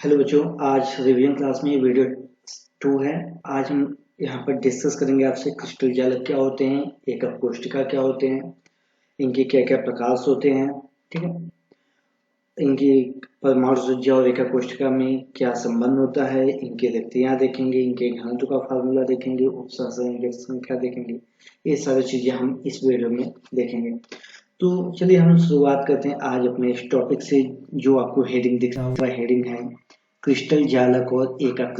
Hello बच्चों, आज revision class में वीडियो 2 है। आज हम यहाँ पर डिस्कस करेंगे आपसे क्रिस्टल जालक क्या होते हैं, एकक कोष्ठिका क्या होते हैं, इनके क्या क्या प्रकार होते हैं। ठीक है, इनकी परमाणु संख्या और एकक कोष्ठिका में क्या संबंध होता है, इनकी रिक्तियाँ देखेंगे, इनके घनत्व का फार्मूला देखेंगे, उपसहसरणी संख्या देखेंगे। ये सारी चीजें हम इस वीडियो में देखेंगे। तो चलिए हम शुरुआत करते हैं आज अपने इस टॉपिक से। जो आपको हेडिंग दिख रहा होगा, हेडिंग है क्रिस्टल जालक और एकक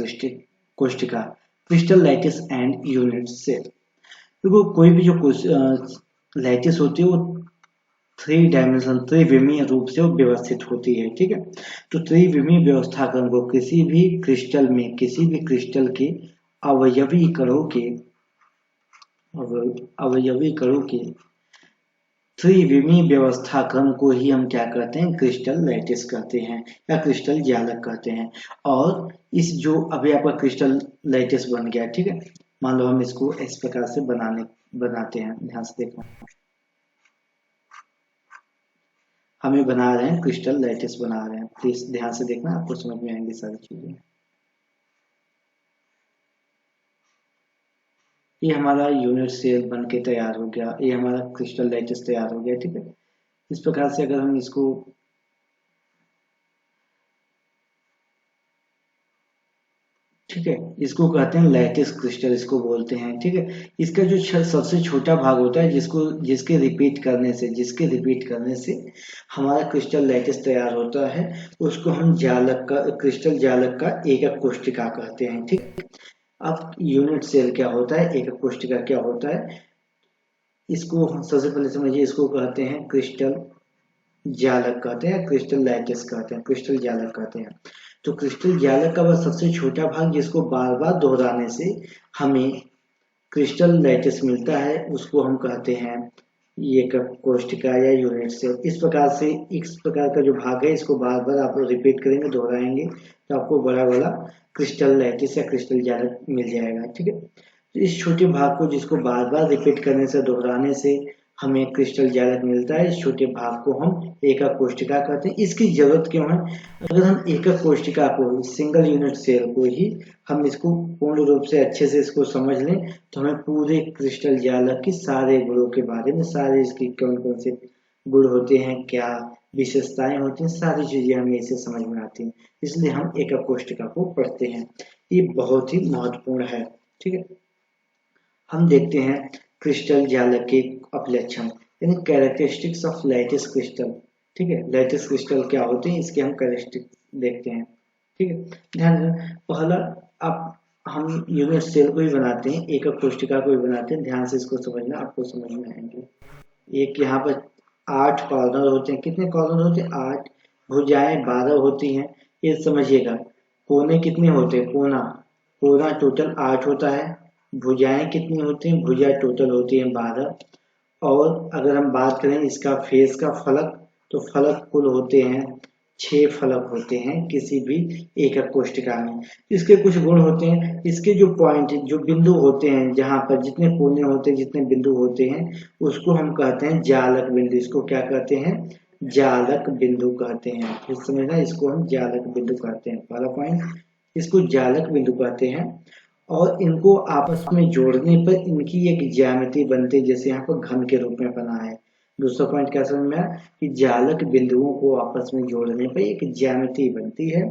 कोष्ठिका, crystal lattice and unit cell. देखो, कोई भी जो लैटिस होती है वो थ्री डायमेंशन त्रिविमीय रूप से व्यवस्थित होती है। ठीक है, तो त्रिविमीय व्यवस्थाकरण को किसी भी क्रिस्टल के अवयवी कणों के त्रिविमीय व्यवस्थाक्रम को ही हम क्या कहते हैं, क्रिस्टल लैटिस कहते हैं या क्रिस्टल जालक कहते हैं। और इस जो अभी आपका क्रिस्टल लैटिस बन गया, ठीक है, मान लो हम इसको इस प्रकार से बनाते हैं। ध्यान से देखना, हमें बना रहे हैं क्रिस्टल लैटिस बना रहे हैं। प्लीज ध्यान से देखना, आपको समझ में आएंगी सारी चीजें। ये हमारा यूनिट सेल बन के तैयार हो गया, ये हमारा क्रिस्टल लैटिस तैयार हो गया। ठीक है, इस प्रकार से अगर हम इसको, ठीक है, इसको कहते हैं लैटिस क्रिस्टल, इसको बोलते हैं। ठीक है, इसका जो सबसे छोटा भाग होता है, जिसके रिपीट करने से हमारा क्रिस्टल लैटिस तैयार होता है, उसको हम क्रिस्टल जालक का एकक कोष्ठिका कहते हैं। ठीक है, अब यूनिट सेल क्या होता है, एकक कोष्ठिका क्या होता है, इसको हम सबसे पहले समझिए। इसको कहते हैं क्रिस्टल जालक कहते हैं, क्रिस्टल लैटिस कहते हैं, क्रिस्टल जालक कहते हैं। तो क्रिस्टल जालक का वह सबसे छोटा भाग जिसको बार बार दोहराने से हमें क्रिस्टल लैटिस मिलता है, उसको हम कहते हैं एकक कोष्ठिका या यूनिट सेल। इस प्रकार का जो भाग है, इसको बार बार आप रिपीट करेंगे, दोहराएंगे, तो आपको बड़ा वाला क्रिस्टल लैटिस या क्रिस्टल जालक मिल जाएगा। ठीक है, तो इस छोटे भाग को, जिसको बार बार रिपीट करने से, दोहराने से हमें क्रिस्टल जालक मिलता है, इस छोटे भाग को हम एकक कोष्ठिका कहते हैं। इसकी जरूरत क्यों है? अगर हम एकक कोष्ठिका को, सिंगल यूनिट सेल को ही हम इसको पूर्ण रूप से अच्छे से इसको समझ लें, तो हमें पूरे क्रिस्टल जालक की सारे गुणों के बारे में, सारे इसकी कौन कौन से गुण होते हैं, क्या विशेषताएं होती हैं, सारी चीजें हमें इसे समझ में आती हैं। इसलिए हम एकक कोष्ठिका को पढ़ते हैं, ये बहुत ही महत्वपूर्ण है। ठीक है, हम देखते हैं क्रिस्टल जालक के अपलक्षण, यानी कैरेक्टरिस्टिक्स ऑफ लैटिस क्रिस्टल। ठीक है, लैटिस क्रिस्टल क्या होते हैं, इसके हम कैरेक्टरिस्टिक्स देखते हैं। ठीक है, ध्यान दें, पहला आप हम यूनिट सेल को ही बनाते हैं, एकक कोष्ठिका को ही बनाते हैं। ध्यान से इसको समझना, आपको समझ में आएंगे। एक यहाँ पर 8 कॉर्नर होते हैं। कितने कॉर्नर होते हैं? 8। भुजाएं 12 होती हैं। ये समझिएगा, कोने कितने होते हैं? कोना टोटल 8 होता है। भुजाएं कितनी होती हैं? भुजा टोटल होती है 12। और अगर हम बात करें इसका फेस का फलक, तो फलक कुल होते हैं 6 फलक होते हैं किसी भी एकक कोष्ठिका में। इसके कुछ गुण होते हैं, इसके जो पॉइंट, जो बिंदु होते हैं, जहां पर जितने कोने होते हैं, जितने बिंदु होते हैं, उसको हम कहते हैं जालक बिंदु। इसको क्या कहते हैं? जालक बिंदु कहते हैं। फिर समझना, इसको हम जालक बिंदु कहते हैं। पहला पॉइंट, इसको जालक बिंदु कहते हैं। और इनको आपस में जोड़ने पर इनकी एक ज्यामिति बनती है, जैसे यहाँ पर घन के रूप में बना है। दूसरा पॉइंट क्या समझ में आया कि जालक बिंदुओं को आपस में जोड़ने पर एक ज्यामिति बनती है।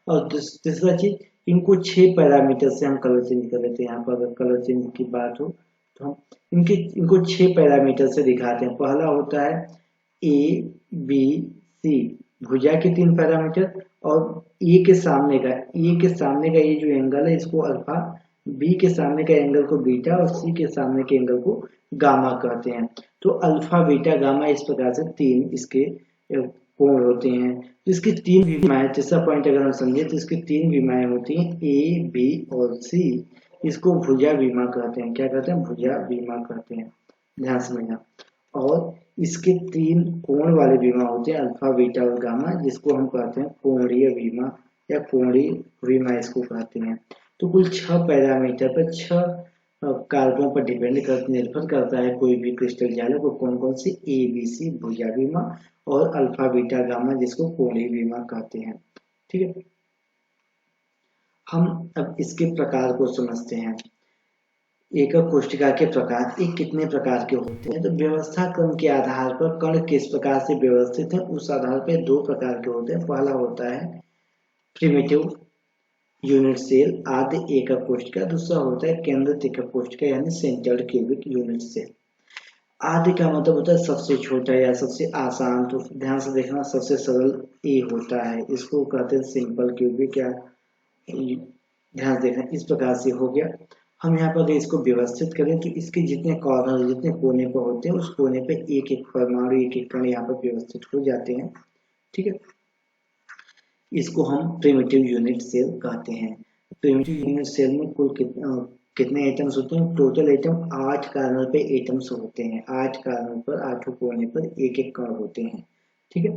और तीसरा चीज, इनको 6 पैरामीटर से हम कलर चेंज कर लेते हैं। यहाँ पर अगर कलर चेंज की बात हो, तो हम इनको 6 पैरामीटर से दिखाते हैं। पहला होता है ए बी सी, भुजा के 3 पैरामीटर, और ए के सामने का ये जो एंगल है, इसको अल्फा, बी के सामने के एंगल को बीटा, और सी के सामने के एंगल को गामा कहते हैं। तो अल्फा बीटा गामा, इस प्रकार से 3 इसके कोण होते हैं। तो इसकी 3 विमाएं, तीसरा पॉइंट अगर हम समझे, तो इसकी 3 विमाएं होती हैं, ए बी और सी। इसको भुजा विमा कहते हैं। क्या कहते हैं? भुजा विमा कहते हैं। ध्यान समझना। और इसके 3 कोण वाले विमा होते हैं, अल्फा बीटा और गामा, जिसको हम कहते हैं कोणीय विमा या कोणीय विमा इसको कहते हैं। तो कुल 6 पैरामीटर पर, 6 कारकों पर निर्भर करता है कोई भी क्रिस्टल जालक को, कौन कौन सी? ए बी सी भुजा विमा और अल्फा बीटा गामा, जिसको कोणीय विमा कहते हैं। ठीक है, हम अब इसके प्रकार को समझते हैं। एकक कोशिका के प्रकार, ये कितने प्रकार के होते हैं? तो व्यवस्था क्रम के आधार पर कण किस प्रकार से व्यवस्थित है उस आधार पर दो प्रकार के होते हैं। पहला होता है प्रिमिटिव यूनिट सेल आदि एकक कोशिका, दूसरा होता है केंद्रित एकक कोशिका यानी सेंट्रल क्यूबिक यूनिट सेल। आदि का मतलब होता है सबसे छोटा या सबसे आसान, तो ध्यान से देखना सबसे सरल ए होता है, इसको कहते हैं सिंपल क्यूबिक या ध्यान से देखना इस प्रकार से हो गया। हम यहाँ पर इसको व्यवस्थित करें तो इसके जितने कॉर्नर जितने कोने पर होते हैं उस कोने पे एक एक परमाणु एक एक कण यहाँ पर व्यवस्थित हो जाते हैं। ठीक है, इसको हम प्रिमिटिव यूनिट सेल कहते हैं। प्रिमिटिव यूनिट सेल में कुल कितने एटम्स होते हैं? टोटल एटम 8 कार्बन पे एटम्स होते हैं। 8 कार्बन पर 8 कोने पर एक एक कण होते हैं। ठीक है,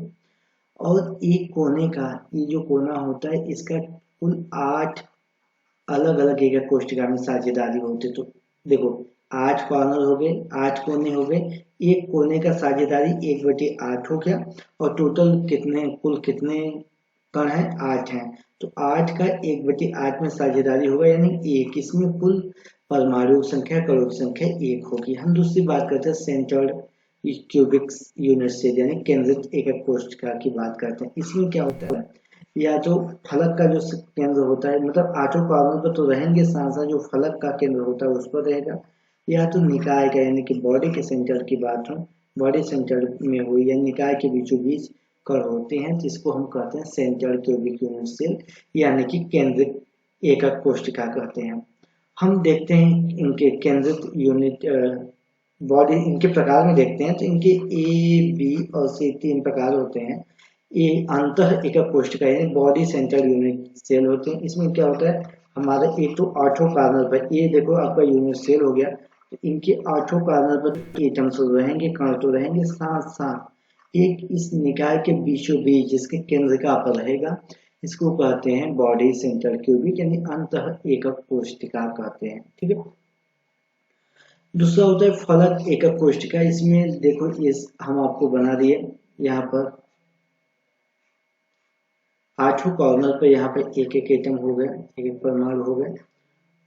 और एक कोने का ये जो कोना होता है इसका कुल 8 अलग अलग एकक कोशिका में साझेदारी होती है। तो देखो 8 कॉर्नर हो गए, 8 कोने हो गए, एक कोने का साझेदारी 1/8 हो गया, और टोटल कितने कुल कितने कण है? 8 है। तो 8 का 1/8 में साझेदारी होगा यानी 1, इसमें कुल परमाणु संख्या कणों की संख्या 1 होगी। हम दूसरी बात करते हैं सेंट्रल क्यूबिक यूनिट सेल यानी केंद्रित एकक कोशिका की बात करते हैं। इसमें क्या होता है, या तो फलक का जो केंद्र होता है, मतलब 8 कार्बन पर तो रहेंगे, साथ साथ जो फलक का केंद्र होता है उस पर रहेगा, या तो निकाय का यानी कि बॉडी के सेंटर की बात हो, बॉडी सेंटर में हुई या निकाय के बीचों बीच कण होते हैं जिसको हम कहते हैं सेंट्रल क्यूबिक यूनिट सेल यानी कि केंद्रित एकक कोशिका कहते हैं। हम देखते हैं इनके केंद्रित यूनिट बॉडी इनके प्रकार में देखते हैं तो इनके ए बी और सी 3 प्रकार होते हैं। ये अंतः एकक कोशिका यानी बॉडी सेंट्रल यूनिट सेल होते हैं। इसमें क्या होता है, हमारे एक तो 8 कार्बन पर, ये देखो आपका यूनिट सेल हो गया, तो इनके 8 कार्बन पर एटम्स रहेंगे, कण तो रहेंगे, साथ साथ एक इस निकाय के बीचों बीच जिसके केंद्र का पर रहेगा, इसको कहते हैं बॉडी सेंट्रल क्यूबिक यानी अंतः एकक कोशिका कहते हैं। ठीक है, दूसरा होता है फलक एकक कोशिका। इसमें देखो इस हम आपको बना दिए यहाँ पर 8 कॉर्नर पे, यहाँ पे एक एक एटम हो गए, एक एक परमाणु हो गए,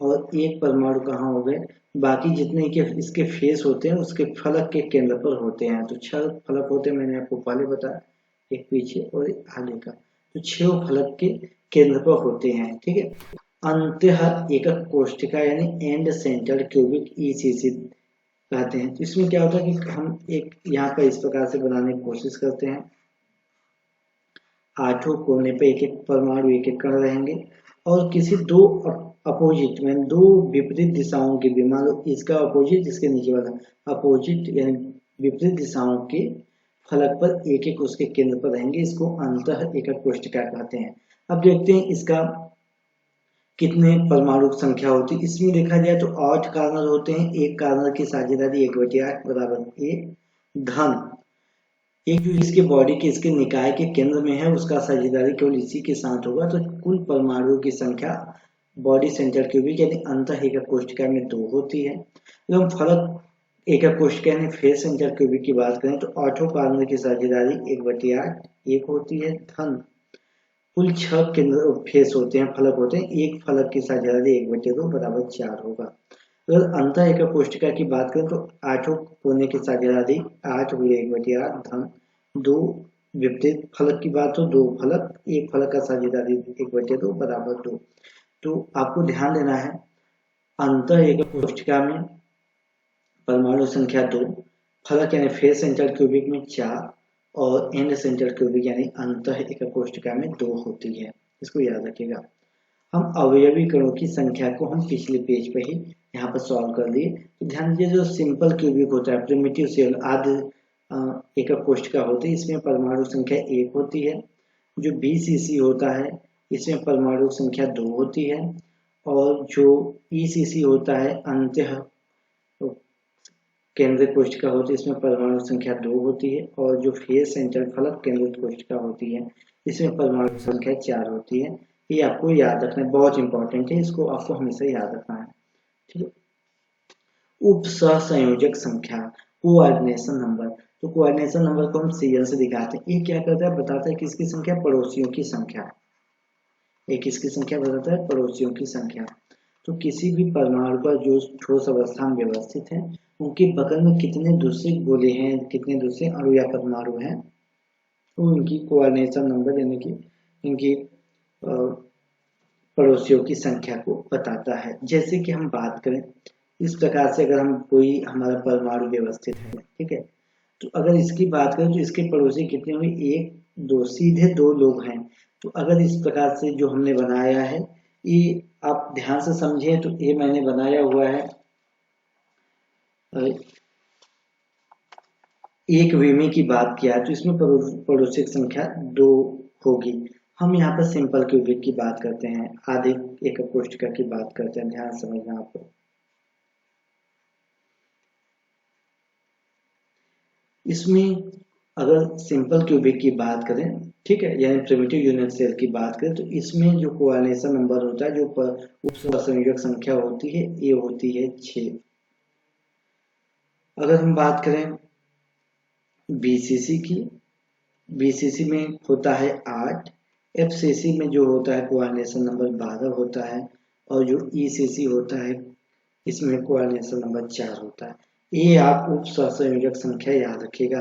और एक परमाणु कहाँ हो गए, बाकी जितने के इसके फेस होते हैं उसके फलक के केंद्र पर होते हैं। तो 6 फलक होते हैं, मैंने आपको पहले बताया, एक पीछे और एक आगे का, तो 6 फलक के केंद्र पर होते हैं। ठीक है, अंतः एकक कोशिका यानी एंड सेंट्रल क्यूबिक ईसीसी कहते हैं। तो इसमें क्या होता है कि हम एक यहाँ पर इस प्रकार से बनाने की कोशिश करते हैं, 8 कोने पे एक एक परमाणु एक एक कण रहेंगे, और किसी दो अपोजिट में दो विपरीत दिशाओं के विमान, इसका अपोजिट इसके नीचे वाला अपोजिट यानी विपरीत दिशाओं के फलक पर एक एक उसके केंद्र पर रहेंगे, इसको अंतः एकक कोशिका कहते हैं। अब देखते हैं इसका कितने परमाणु संख्या होती है। इसमें देखा जाए तो 8 कार्बन होते हैं, एक कार्बन की साझेदारी 1/8 बराबर 1 धन एक जो इसके बॉडी के इसके निकाय के केंद्र में है उसका साझेदारी केवल इसी के साथ होगा, तो कुल परमाणुओं की संख्या बॉडी सेंट्रल क्यूबिक यानी अंतः एकक कोशिका में 2 होती है। जब हम फलक एकक कोशिका यानी फेस सेंट्रल क्यूबिक की बात करें तो 8 कार्बन की साझेदारी 1/8 1 होती है धन कुल 6 केंद्र फेस होते हैं, फलक होते हैं, एक फलक की साझेदारी 1/2 बराबर 4 होगा। अगर अंतः एकक कोशिका की बात करें तो 8 कोने की साझेदारी 8 गुणे 1/8 धन 2 विपरीत फलक की बात हो 2 फलक, एक फलक का साझेदारी 1/2 बराबर 2। तो आपको ध्यान देना है अंतः एकक कोशिका में परमाणु संख्या 2, फलक यानी फेस सेंट्रल क्यूबिक में 4 और एंड सेंट्रल क्यूबिक यानी अंतः एकक कोशिका में 2 होती है। इसको याद रखिएगा। हम अवयवी कणों की संख्या को हम पिछले पेज पे ही यहाँ पर सॉल्व कर लिए। तो ध्यान दीजिए जो सिंपल क्यूबिक होता है प्रिमिटिव सेल आदि एकक कोशिका होती है, इसमें परमाणु संख्या 1 होती है। जो बीसीसी होता है इसमें परमाणु संख्या 2 होती है, और जो ईसीसी होता है अंतः केंद्रित कोशिका होती है इसमें परमाणु संख्या 2 होती है, और जो फेस सेंट्रल फलक केंद्रित कोशिका होती है इसमें परमाणु संख्या 4 होती है। ये आपको याद रखना है, बहुत इंपॉर्टेंट है, इसको आपको हमेशा याद रखना है। ठीक है, उप सहसंयोजक संख्या कोऑर्डिनेशन नंबर। तो कोऑर्डिनेशन नंबर को हम सीरियल से दिखाते हैं। ये क्या करता है, बताता है किसकी संख्या, पड़ोसियों की संख्या। एक किसकी संख्या बताता है? पड़ोसियों की संख्या। तो किसी भी परमाणु पर जो ठोस अवस्था में व्यवस्थित है, उनके बगल में कितने दूसरे गोले हैं, कितने दूसरे अणु या परमाणु हैं, तो उनकी कोऑर्डिनेशन नंबर यानी कि इनकी पड़ोसियों की संख्या को बताता है। जैसे कि हम बात करें इस प्रकार से, अगर हम कोई हमारा परमाणु व्यवस्थित है, ठीक है, तो अगर इसकी बात करें तो इसके पड़ोसी कितने हुए? एक, दो, सीधे दो लोग हैं। तो अगर इस प्रकार से जो हमने बनाया है, ये आप ध्यान से समझें तो ये मैंने बनाया हुआ है एक विमी की बात किया है, तो इसमें पड़ोसी की संख्या 2 होगी। हम यहाँ पर सिंपल क्यूबिक की बात करते हैं, आधे एक कोष्ठिका की बात करते हैं, ध्यान समझना आपको। इसमें अगर सिंपल क्यूबिक की बात करें, ठीक है, यानी प्रिमिटिव यूनिट सेल की बात करें, तो इसमें जो कोऑर्डिनेशन नंबर होता है, जो उपसंयोजक संख्या होती है, ये होती है 6। अगर हम बात करें बीसीसी की, बीसीसी में होता है 8, एफसीसी में जो होता है कोऑर्डिनेशन नंबर 12 होता है, और जो ईसीसी होता है इसमें कोऑर्डिनेशन नंबर 4 होता है। ये आप उप सहसंयोजक संख्या याद रखिएगा।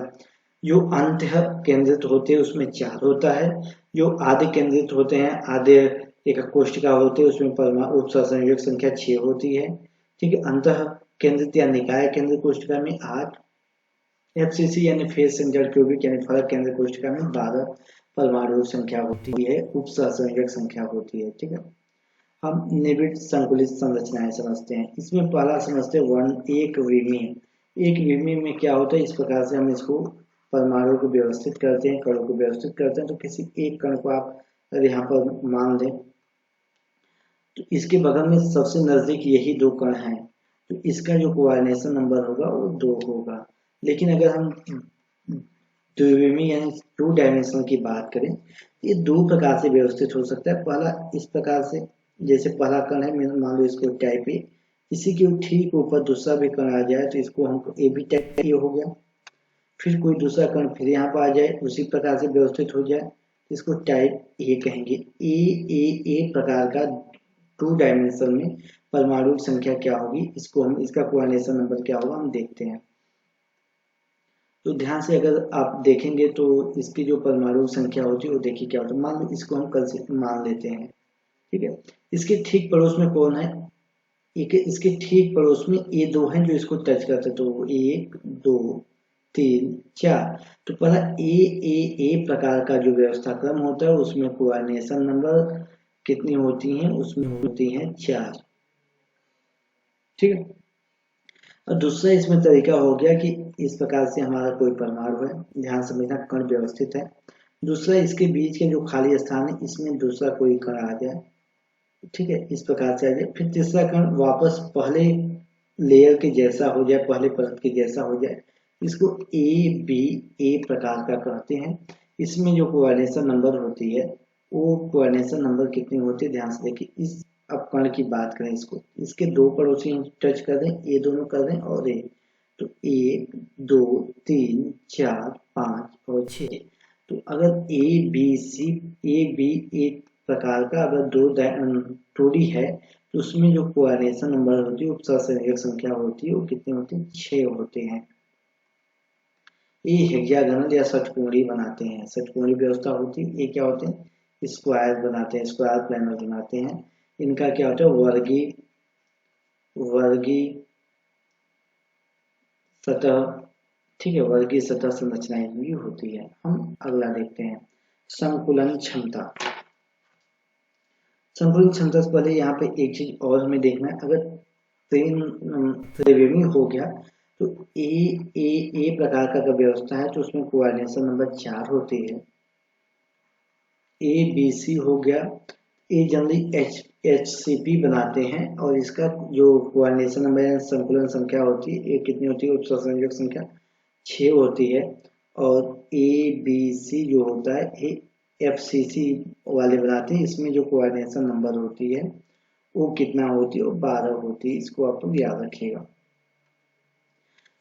जो अंत केंद्रित होते हैं उसमें 4 होता है, जो आधे केंद्रित होते हैं, आधे एक कोष्ठिका होते हैं, उसमें उप सहसंयोजक संख्या 6 होती है, ठीक है। अंत केंद्रित या निकाय केंद्रित कोष्ठिका में 8, एफसीसी यानी फेस सेंटर्ड क्यूबिक यानी फलक केंद्र कोष्ठिका में 12 परमाणु संख्या होती है, उप सहसंयोजक संख्या होती है, ठीक है। हम निबिड़ संकुलित संरचनाएं समझते हैं। इसमें पहला समझते हैं एक विमी। एक विमी में क्या होता है, इस प्रकार से हम इसको परमाणु को व्यवस्थित करते हैं, कणों को व्यवस्थित करते हैं। तो किसी एक कण को आप अगर यहाँ पर मान लें तो इसके बगल में सबसे नजदीक यही 2 कण हैं, तो इसका जो कोऑर्डिनेशन नंबर होगा वो 2 होगा। लेकिन अगर हम द्विविमी यानी 2 डायमेंशनल की बात करें, ये 2 प्रकार से व्यवस्थित हो सकता है। पहला इस प्रकार से, जैसे पहला कण है, मान लो इसको टाइप ए, इसी के ठीक ऊपर दूसरा भी कण आ जाए तो इसको हमको ए भी टाइप ए हो गया। फिर कोई दूसरा कण फिर यहाँ पर आ जाए, उसी प्रकार से व्यवस्थित हो जाए, इसको टाइप ए कहेंगे। ए प्रकार का 2 डायमेंशन में परमाणु की संख्या क्या होगी, इसको हम, इसका कोऑर्डिनेशन नंबर क्या होगा हम देखते हैं। तो ध्यान से अगर आप देखेंगे तो इसकी जो परमाणु संख्या होती है वो देखिए क्या होता है। मान लो इसको हम कल से मान लेते हैं, ठीक है। इसके ठीक पड़ोस में कौन है? एक, इसके ठीक पड़ोस में ये 2 हैं जो इसको टच करते, तो 1, 2, 3, 4। तो पहला ए प्रकार का जो व्यवस्था क्रम होता है उसमें कोऑर्डिनेशन नंबर कितनी होती हैं? उसमें होती हैं 4, ठीक है। और दूसरा इसमें तरीका हो गया कि इस प्रकार से हमारा कोई परमाणु है, ध्यान समझना, कण व्यवस्थित है। दूसरा इसके बीच के जो खाली स्थान है इसमें दूसरा कोई कण आ जाए, ठीक है, इस प्रकार से आ जाए। फिर तीसरा कण वापस पहले लेयर के जैसा हो जाए, पहले परत के जैसा हो जाए, इसको ए प्रकार का कहते हैं। इसमें जो कोऑर्डिनेशन नंबर होती है वो कोऑर्डिनेशन नंबर कितनी होती है, ध्यान से देखिए। इस अब कण की बात करें, इसको, इसके 2 पड़ोसी टच कर दें, ये दोनों कर दें और ये, तो 1, 2, 3, 4, 5 और 6। तो अगर ए बी एक प्रकार का अगर 2 डी है, तो उसमें जो कोऑर्डिनेशन नंबर होती है, उप सहसंयोजक संख्या होती है, वो कितने होते हैं? 6 होते हैं। ये हेक्सागोनल या षटकोणीय बनाते हैं, षटकोणीय व्यवस्था होती है। ये क्या होते हैं? स्क्वायर बनाते हैं, स्क्वायर प्लानर बनाते हैं। इनका क्या होता है? वर्गी सतह, ठीक है, वर्गीय सतह संरचनाएं भी होती है। हम अगला देखते हैं, संकुलन क्षमता। संकुलन क्षमता से पहले यहाँ पे एक चीज और हमें देखना है। अगर त्रिविमी हो गया तो ए प्रकार का व्यवस्था है तो उसमें कोऑर्डिनेशन नंबर 4 होती है। ए बी सी हो गया, ए जनरली एच सी पी बनाते हैं और इसका जो कोऑर्डिनेशन नंबर संकुलन संख्या होती है, ये कितनी होती है? उप सहसंयोजक संख्या 6 होती है। और ए बी सी जो होता है एफ सी सी वाले बनाते हैं, इसमें जो कोऑर्डिनेशन नंबर होती है वो कितना होती है? वो 12 होती है। इसको आप लोग याद रखिएगा।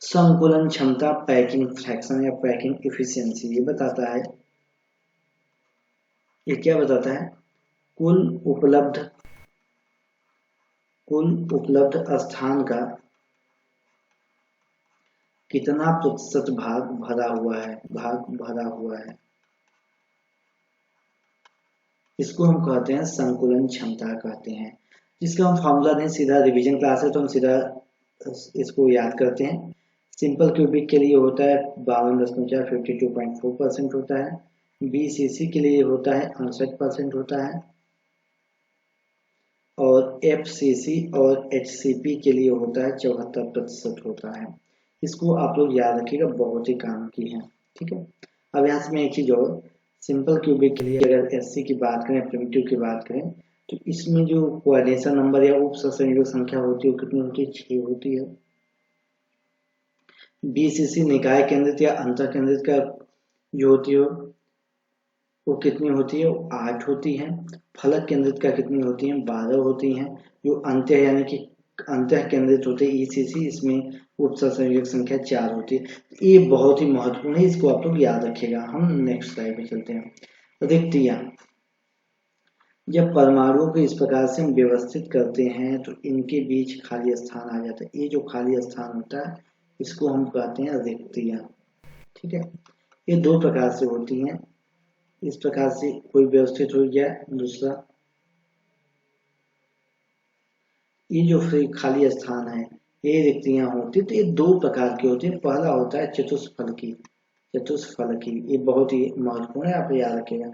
संकुलन क्षमता पैकिंग फ्रैक्शन या पैकिंग इफिशियंसी ये बताता है। ये क्या बताता है? कुल उपलब्ध स्थान का कितना प्रतिशत भाग भरा हुआ है, इसको हम कहते हैं संकुलन क्षमता कहते हैं। जिसका हम फॉर्मूला नहीं, सीधा रिवीजन क्लास है तो हम सीधा इसको याद करते हैं। सिंपल क्यूबिक के लिए होता है 52.4% होता है। बीसीसी के लिए होता है 68% होता है, और एफसीसी और एचसीपी के लिए होता है 74% होता है। इसको आप लोग याद रखिएगा, बहुत ही काम की है। ठीक है, अब यहाँ से मैं एक चीज और, सिंपल क्यूबिक के लिए अगर एससी की बात करें, प्रिमिटिव की बात करें, तो इसमें जो कोऑर्डिनेशन नंबर या उप संयोग संख्या होती है वो कितनी होती है? 6 होती है। बीसीसी निकाय केंद्रित या अंतर केंद्रित का जो होती है वो कितनी होती है? 8 होती है। फलक केंद्रित का कितनी होती है? 12 होती हैं। जो अंत्य यानी कि अंतः केंद्रित होते हैं ईसीसी, इसमें उप संयोग संख्या 4 होती है। ये बहुत ही महत्वपूर्ण है, इसको आप लोग याद रखिएगा। हम नेक्स्ट स्लाइड पे चलते हैं। रिक्तियां, जब परमाणुओं को इस प्रकार से हम व्यवस्थित करते हैं तो इनके बीच खाली स्थान आ जाता है। ये जो खाली स्थान होता है इसको हम कहते हैं रिक्तियां। ठीक है, ये दो प्रकार से होती हैं। इस प्रकार से कोई व्यवस्थित हो गया, दूसरा ये जो फ्री खाली स्थान है, ये रिक्तियां होती है। तो ये दो प्रकार की होती है। पहला होता है चतुष्फलकी। ये बहुत ही महत्वपूर्ण है, आप याद रखिएगा।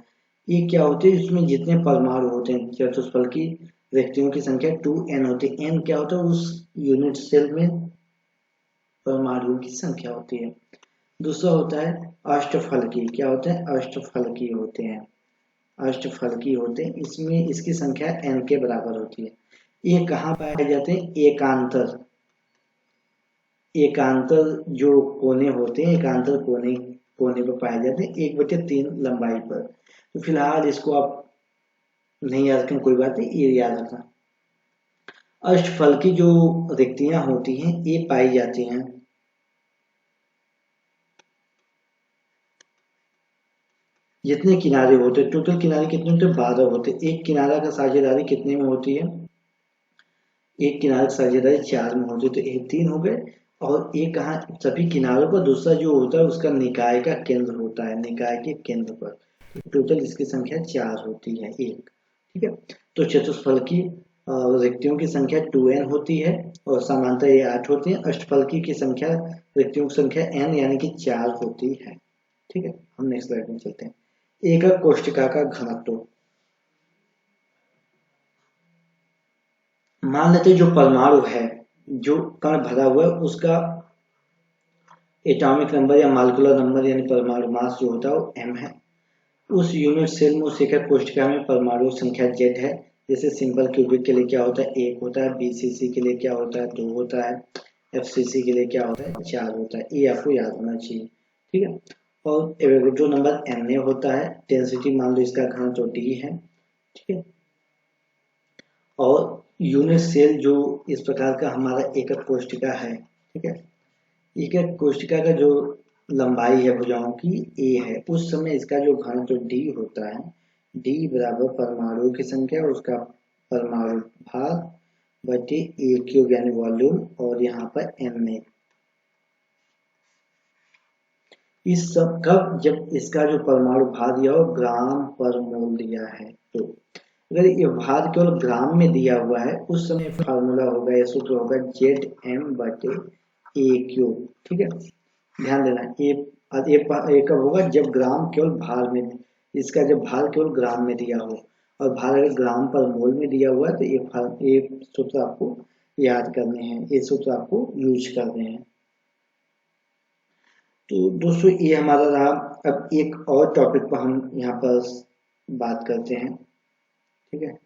ये क्या होती है? इसमें जितने परमाणु होते हैं चतुष्फलकी रिक्तियों की संख्या 2n होती है। n क्या होता है? उस यूनिट सेल में परमाणुओं की संख्या होती है। दूसरा होता है अष्टफलकी। क्या होते हैं? अष्टफलकी होते हैं। इसमें इसकी संख्या n के बराबर होती है। ये कहाँ पाए जाते हैं? एकांतर जो कोने होते हैं, एकांतर कोने पर पाए जाते हैं 1/3 लंबाई पर। तो फिलहाल इसको आप नहीं याद रखें, कोई बात नहीं, ये याद रखना। अष्टफलकी जो रिक्तियां होती हैं ये पाई जाती हैं जितने किनारे होते हैं, टोटल किनारे कितने होते हैं? 12 होते हैं। एक किनारा का साझेदारी कितने में होती है? एक किनारे की साझेदारी 4 में होती है, तो एक 3 हो गए। और एक कहा सभी किनारों पर दूसरा जो होता है उसका निकाय का केंद्र होता है, निकाय के केंद्र पर। टोटल इसकी संख्या 4 होती है, एक। ठीक है, तो चतुष्फलकी रिक्तियों की संख्या 2n होती है और समांतर ये 8 होती है। अष्टफलकी की संख्या रिक्तियों की संख्या n यानी कि 4 होती है। ठीक है, हम नेक्स्ट स्लाइड में चलते हैं। एकक कोशिका का घनत्व, मान लेते जो परमाणु है, जो कण भरा हुआ है, उसका एटॉमिक नंबर या मालिकुलर नंबर यानी परमाणु मास जो होता है वो m है। उस यूनिट सेल में उस एकक कोशिका में परमाणु संख्या z है। जैसे सिंपल क्यूबिक के लिए क्या होता है? 1 होता है। बीसीसी के लिए क्या होता है? 2 होता है। एफसीसी के लिए क्या होता है? 4 होता है। ये आपको याद होना चाहिए। ठीक है, और एवोगैड्रो नंबर Na होता है। डेंसिटी मान लो इसका घनत्व d है। ठीक है, और यूनिट सेल जो इस प्रकार का हमारा एकक कोशिका है। ठीक है, एकक कोशिका का जो लंबाई है भुजाओं की a है, उस समय इसका जो घनत्व d होता है, d बराबर परमाणुओं की संख्या और उसका परमाणु भार बटे a क्यूब यानी वॉल्यूम, और यहाँ पर Na। इस सब कब? जब इसका जो परमाणु भार दिया हो ग्राम पर मोल दिया है। तो अगर ये भार केवल ग्राम में दिया हुआ है उस समय फार्मूला होगा या सूत्र होगा Zm बटे a क्यूब। ठीक है, ध्यान देना, ये कब होगा? जब ग्राम केवल भार में, इसका जब भार केवल ग्राम में दिया हो, और भार अगर ग्राम पर मोल में दिया हुआ है तो ये सूत्र आपको याद करने हैं, ये सूत्र आपको यूज करने हैं। तो दोस्तों ये हमारा रहा। अब एक और टॉपिक पर हम यहाँ पर बात करते हैं। ठीक है,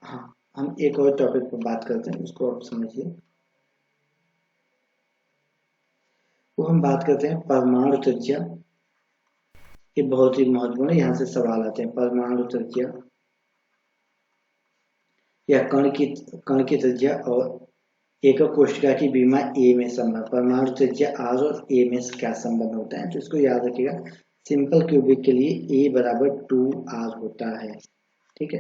हाँ, हम एक और टॉपिक पर बात करते हैं, उसको आप समझिए। वो हम बात करते हैं परमाणु त्रिज्या। ये बहुत ही महत्वपूर्ण है, यहाँ से सवाल आते हैं। परमाणु त्रिज्या या कण की त्रिज्या और एकक कोशिका की बीमा a में संबंध। परमाणु त्रिज्या r और a में क्या संबंध होता है? तो इसको याद रखिएगा। सिंपल क्यूबिक के लिए ए बराबर 2r होता है। ठीक है,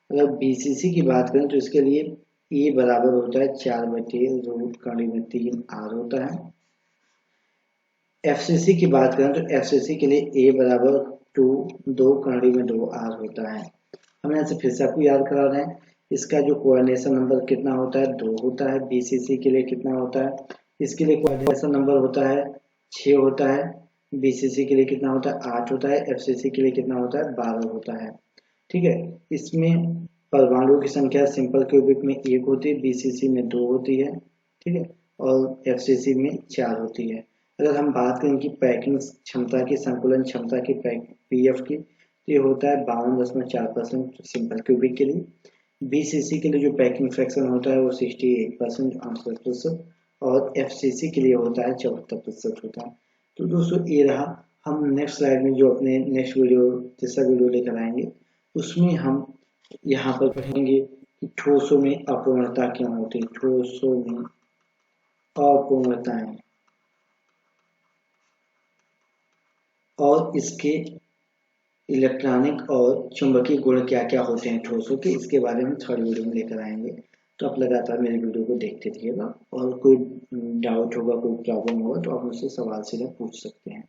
अगर बीसीसी की बात करें तो इसके लिए ए बराबर होता है 4/√3r होता है। एफसीसी की बात करें तो एफसीसी के लिए ए बराबर 2r होता है। हम यहाँ से फिर से आपको याद करा रहे हैं, इसका जो कोऑर्डिनेशन नंबर कितना होता है 2 होता है। बीसीसी के लिए कितना होता है, इसके लिए कोऑर्डिनेशन नंबर होता है 6 होता है। बीसीसी के लिए कितना होता है 8 होता है। एफसीसी के लिए कितना होता है 12 होता है। ठीक है, इसमें परमाणु की संख्या सिंपल क्यूबिक में 1 होती है, बीसीसी में 2 होती है। ठीक है, और एफसीसी में 4 होती है। अगर हम बात करें कि पैकिंग क्षमता की, संकुलन क्षमता की, पीएफ की, तो ये होता है 52.4% सिंपल क्यूबिक के लिए। बीसीसी के लिए जो पैकिंग फ्रैक्शन होता है वो 68% 68%, और एफसीसी के लिए होता है 74% होता है। तो दोस्तों ये रहा। हम नेक्स्ट स्लाइड में जो अपने नेक्स्ट वीडियो तीसरा वीडियो लेकर आएंगे उसमें हम यहाँ पर पढ़ेंगे कि ठोसों में अपूर्णता क्यों होती है, ठोसों में अपूर्णताएं और इसके इलेक्ट्रॉनिक और चुंबकीय गुण क्या क्या होते हैं ठोसों के, इसके बारे में थर्ड वीडियो में लेकर आएंगे। तो आप लगातार मेरे वीडियो को देखते रहिएगा, और कोई डाउट होगा, कोई प्रॉब्लम होगा तो आप मुझसे सवाल सीधा पूछ सकते हैं।